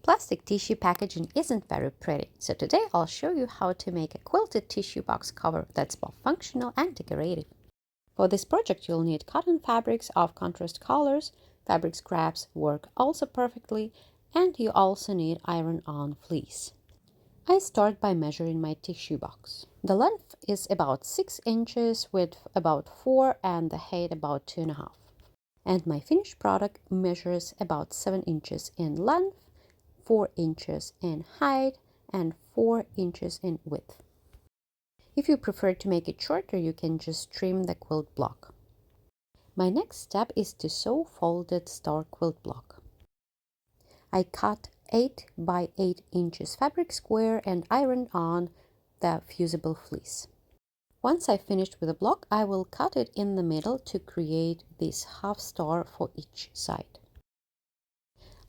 Plastic tissue packaging isn't very pretty, so today I'll show you how to make a quilted tissue box cover that's both functional and decorative. For this project you'll need cotton fabrics of contrast colors, fabric scraps work also perfectly, and you also need iron-on fleece. I start by measuring my tissue box. The length is about 6 inches, width about 4 and the height about 2.5. And my finished product measures about 7 inches in length, 4 inches in height and 4 inches in width. If you prefer to make it shorter, you can just trim the quilt block. My next step is to sew folded star quilt block. I cut 8 by 8 inches fabric square and ironed on the fusible fleece. Once I finished with the block, I will cut it in the middle to create this half star for each side.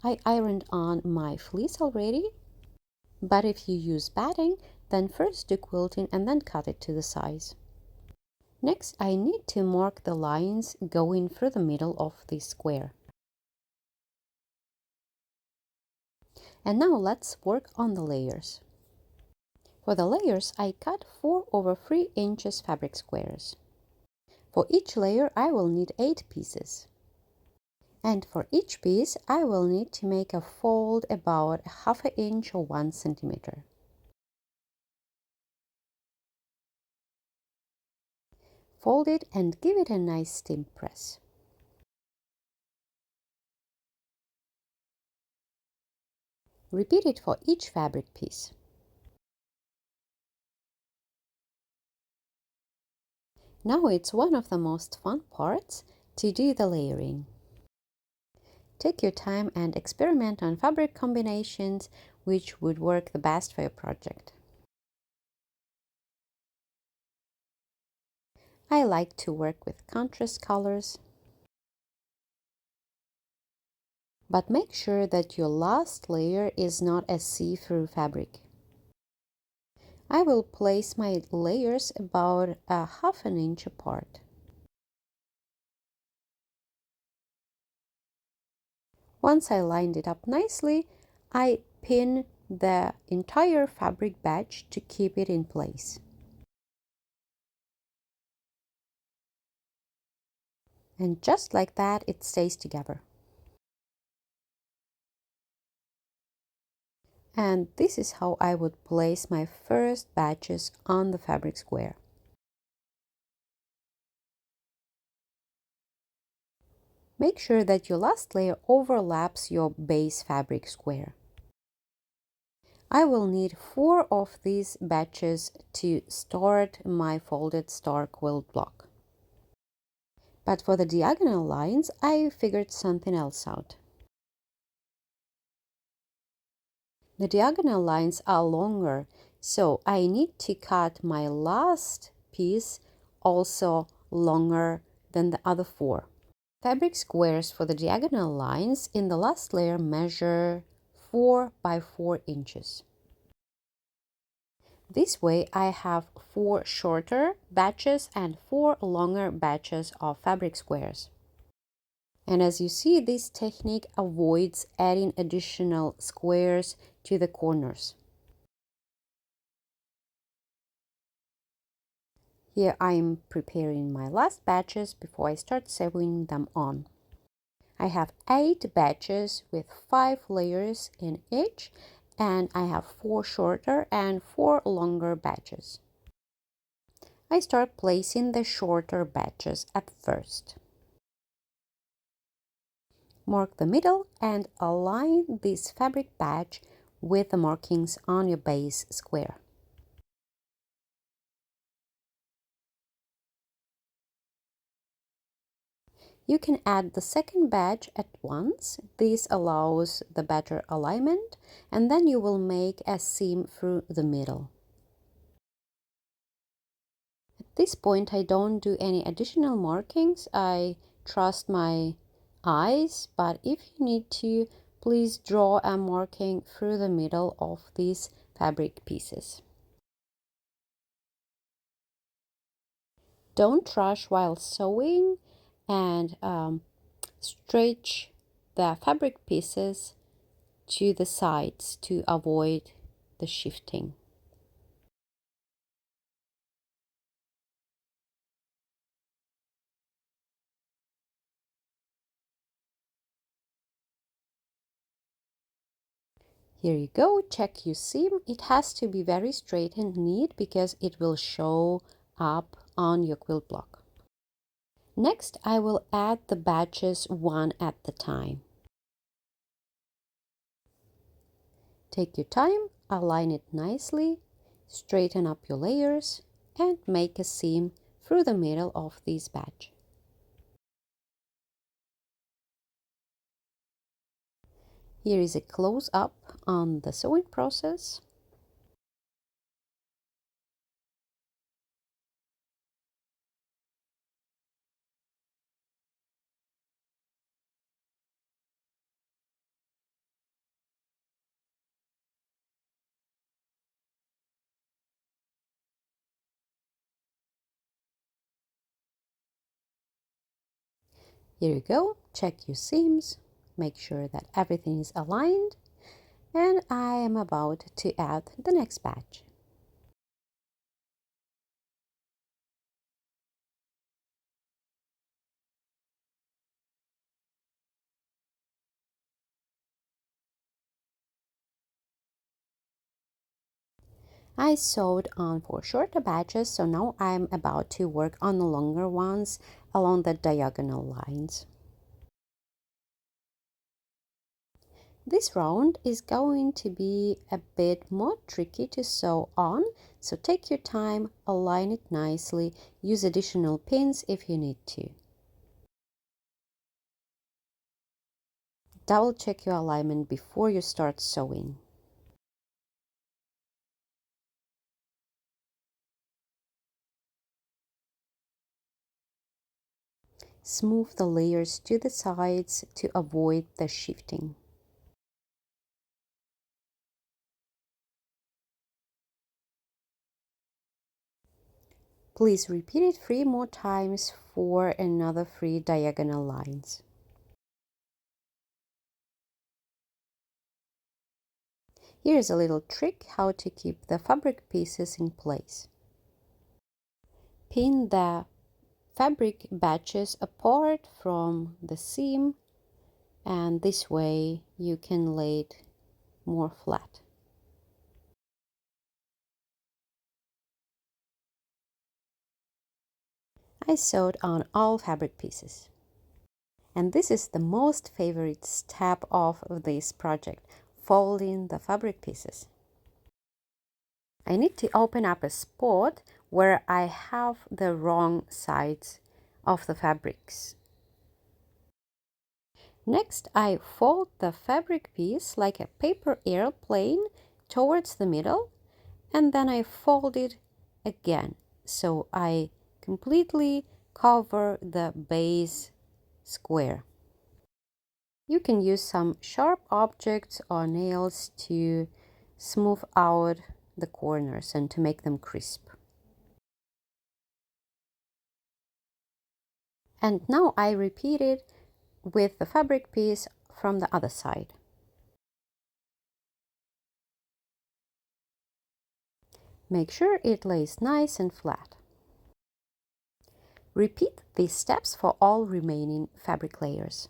I ironed on my fleece already, but if you use batting, then first do quilting and then cut it to the size. Next, I need to mark the lines going through the middle of this square. And now let's work on the layers. For the layers, I cut 4 over 3 inches fabric squares. For each layer, I will need 8 pieces. And for each piece, I will need to make a fold about 1/2 inch or 1 centimeter. Fold it and give it a nice steam press. Repeat it for each fabric piece. Now it's one of the most fun parts to do the layering. Take your time and experiment on fabric combinations which would work the best for your project. I like to work with contrast colors, but make sure that your last layer is not a see-through fabric. I will place my layers about 1/2 inch apart. Once I lined it up nicely, I pin the entire fabric batch to keep it in place. And just like that, it stays together. And this is how I would place my first batches on the fabric square. Make sure that your last layer overlaps your base fabric square. I will need 4 of these batches to start my folded star quilt block. But for the diagonal lines, I figured something else out. The diagonal lines are longer, so I need to cut my last piece also longer than the other 4. Fabric squares for the diagonal lines in the last layer measure 4 by 4 inches. This way I have 4 shorter batches and 4 longer batches of fabric squares. And as you see, this technique avoids adding additional squares to the corners. Here I am preparing my last batches before I start sewing them on. I have 8 batches with 5 layers in each, and I have 4 shorter and 4 longer batches. I start placing the shorter batches at first. Mark the middle and align this fabric batch with the markings on your base square. You can add the second batch at once. This allows the better alignment, and then you will make a seam through the middle. At this point, I don't do any additional markings. I trust my eyes, but if you need to, please draw a marking through the middle of these fabric pieces. Don't rush while sewing, and stretch the fabric pieces to the sides to avoid the shifting. Here you go, check your seam. It has to be very straight and neat because it will show up on your quilt block. Next, I will add the batches one at a time. Take your time, align it nicely, straighten up your layers, and make a seam through the middle of this batch. Here is a close-up on the sewing process. Here you go, check your seams, make sure that everything is aligned, and I am about to add the next batch. I sewed on 4 shorter batches, so now I'm about to work on the longer ones along the diagonal lines. This round is going to be a bit more tricky to sew on, so take your time, align it nicely, use additional pins if you need to. Double check your alignment before you start sewing. Smooth the layers to the sides to avoid the shifting. Please repeat it 3 more times for another 3 diagonal lines. Here's a little trick how to keep the fabric pieces in place. Pin the fabric batches apart from the seam, and this way you can lay it more flat. I sewed on all fabric pieces. And this is the most favorite step of this project, folding the fabric pieces. I need to open up a spot where I have the wrong sides of the fabrics. Next, I fold the fabric piece like a paper airplane towards the middle, and then I fold it again, so I completely cover the base square. You can use some sharp objects or nails to smooth out the corners and to make them crisp. And now I repeat it with the fabric piece from the other side. Make sure it lays nice and flat. Repeat these steps for all remaining fabric layers.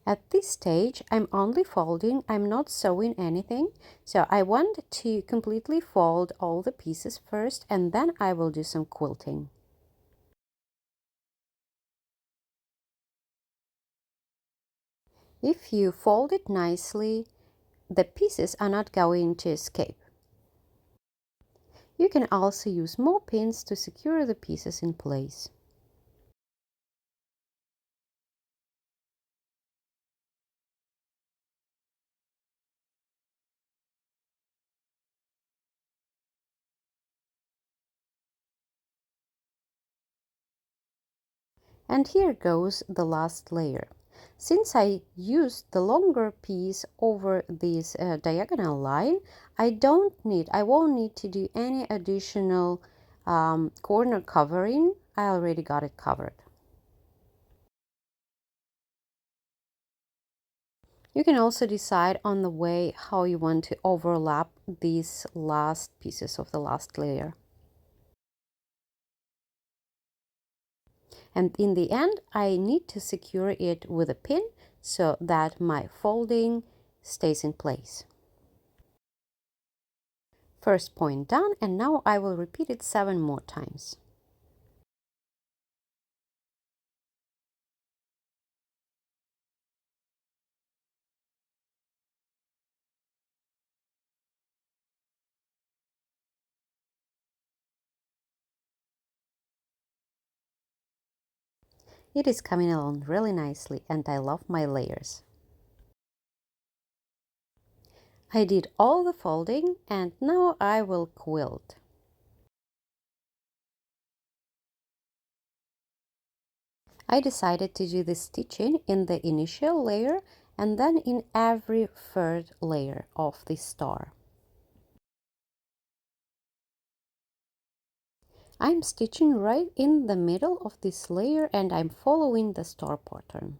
At this stage, I'm only folding, I'm not sewing anything. So I want to completely fold all the pieces first, and then I will do some quilting. If you fold it nicely, the pieces are not going to escape. You can also use more pins to secure the pieces in place. And here goes the last layer. Since I used the longer piece over this diagonal line, I won't need to do any additional corner covering. I already got it covered. You can also decide on the way how you want to overlap these last pieces of the last layer. And in the end, I need to secure it with a pin so that my folding stays in place. First point done, and now I will repeat it 7 more times. It is coming along really nicely, and I love my layers. I did all the folding, and now I will quilt. I decided to do the stitching in the initial layer and then in every third layer of the star. I'm stitching right in the middle of this layer and I'm following the star pattern.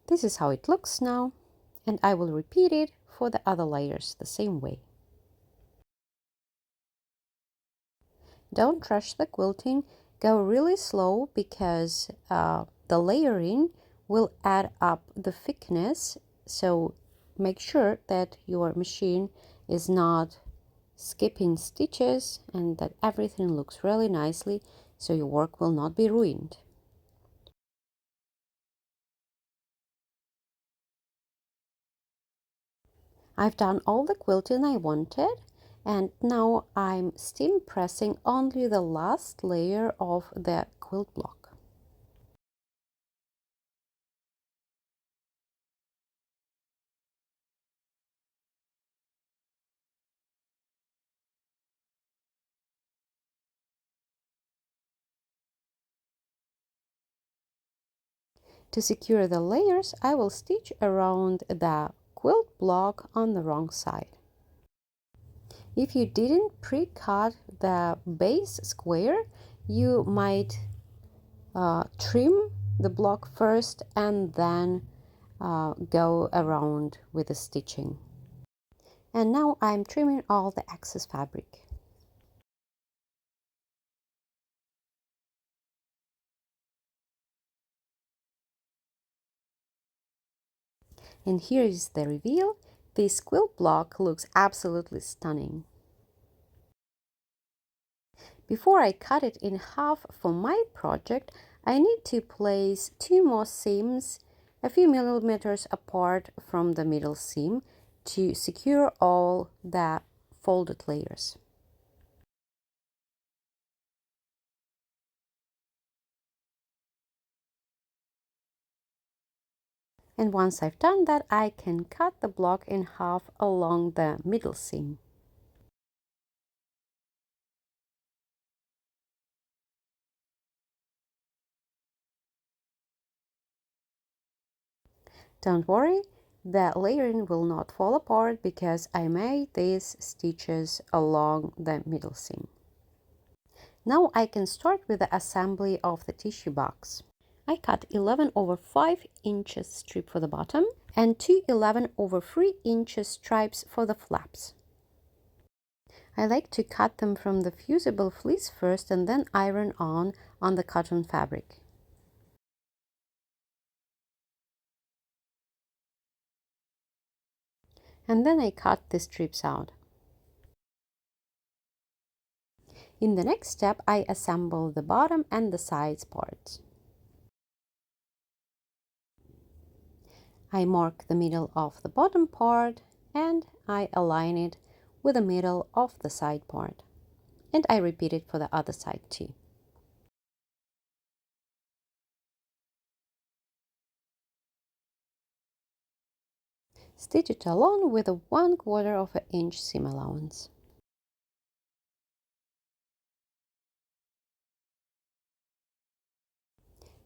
This is how it looks now, and I will repeat it for the other layers the same way. Don't rush the quilting, go really slow because the layering will add up the thickness, so make sure that your machine is not skipping stitches and that everything looks really nicely so your work will not be ruined. I've done all the quilting I wanted, and now I'm steam pressing only the last layer of the quilt block. To secure the layers, I will stitch around the quilt block on the wrong side. If you didn't pre-cut the base square, you might trim the block first and then go around with the stitching. And now I'm trimming all the excess fabric. And here is the reveal. This quilt block looks absolutely stunning. Before I cut it in half for my project, I need to place 2 more seams a few millimeters apart from the middle seam to secure all the folded layers. And once I've done that, I can cut the block in half along the middle seam. Don't worry, the layering will not fall apart because I made these stitches along the middle seam. Now I can start with the assembly of the tissue box. I cut 11/5 inches strip for the bottom and 2 11/3 inches stripes for the flaps. I like to cut them from the fusible fleece first and then iron on the cotton fabric. And then I cut the strips out. In the next step, I assemble the bottom and the sides parts. I mark the middle of the bottom part and I align it with the middle of the side part. And I repeat it for the other side too. Stitch it along with a 1/4 inch seam allowance.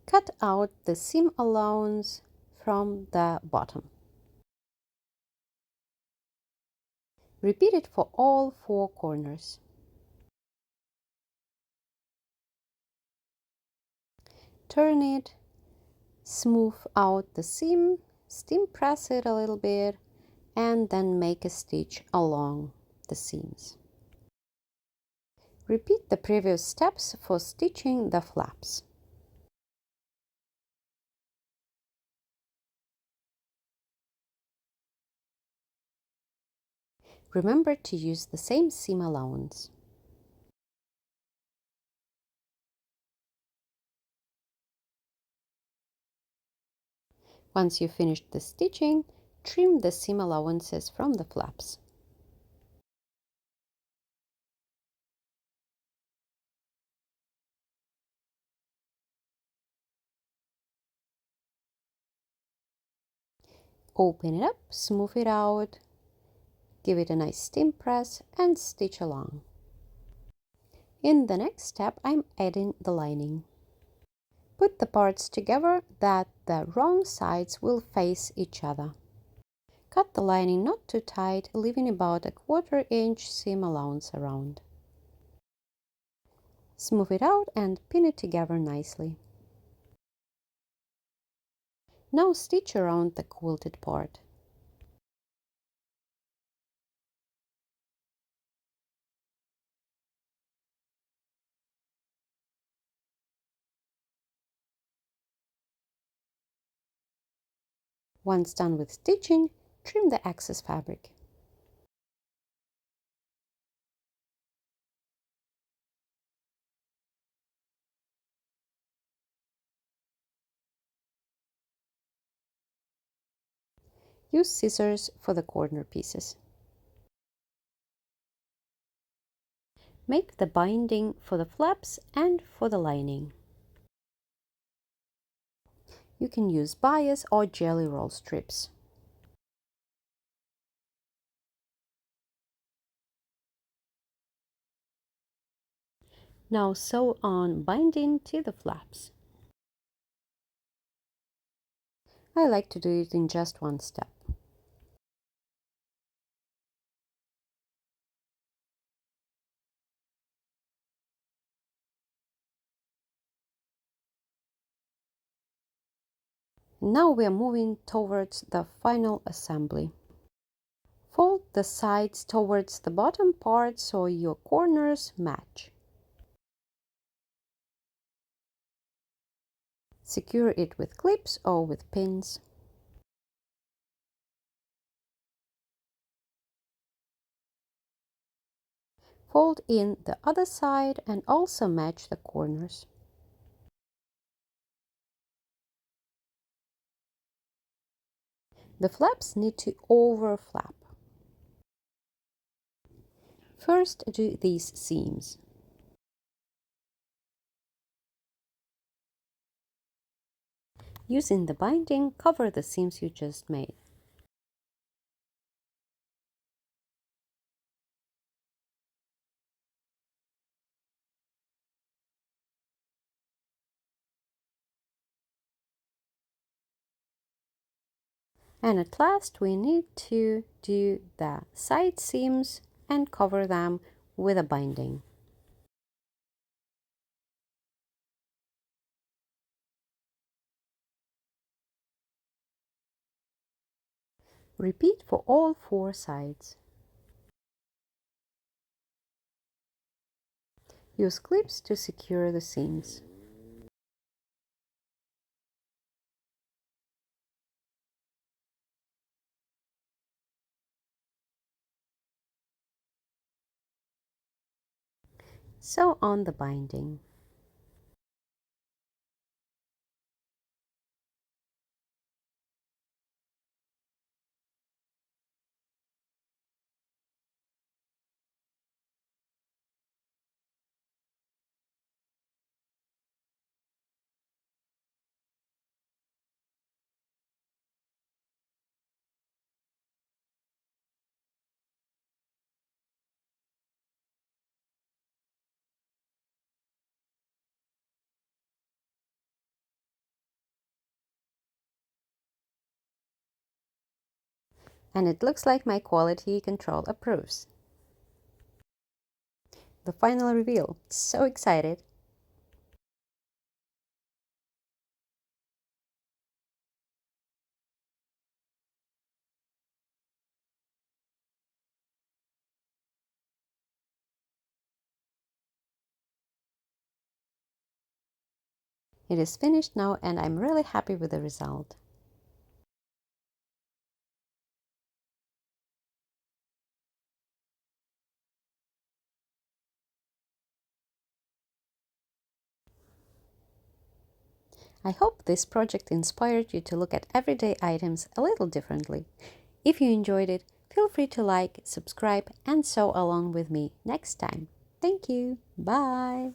Cut out the seam allowance from the bottom. Repeat it for all 4 corners. Turn it, smooth out the seam, steam press it a little bit, and then make a stitch along the seams. Repeat the previous steps for stitching the flaps. Remember to use the same seam allowance. Once you've finished the stitching, trim the seam allowances from the flaps. Open it up, smooth it out, give it a nice steam press, and stitch along. In the next step, I'm adding the lining. Put the parts together that the wrong sides will face each other. Cut the lining not too tight, leaving about a 1/4 inch seam allowance around. Smooth it out and pin it together nicely. Now stitch around the quilted part. Once done with stitching, trim the excess fabric. Use scissors for the corner pieces. Make the binding for the flaps and for the lining. You can use bias or jelly roll strips. Now sew on binding to the flaps. I like to do it in just one step. Now we are moving towards the final assembly. Fold the sides towards the bottom part so your corners match. Secure it with clips or with pins. Fold in the other side and also match the corners. The flaps need to overlap. First, do these seams. Using the binding, cover the seams you just made. And at last, we need to do the side seams and cover them with a binding. Repeat for all 4 sides. Use clips to secure the seams. Sew on the binding. And it looks like my quality control approves. The final reveal. So excited! It is finished now and I'm really happy with the result. I hope this project inspired you to look at everyday items a little differently. If you enjoyed it, feel free to like, subscribe, and sew along with me next time. Thank you. Bye.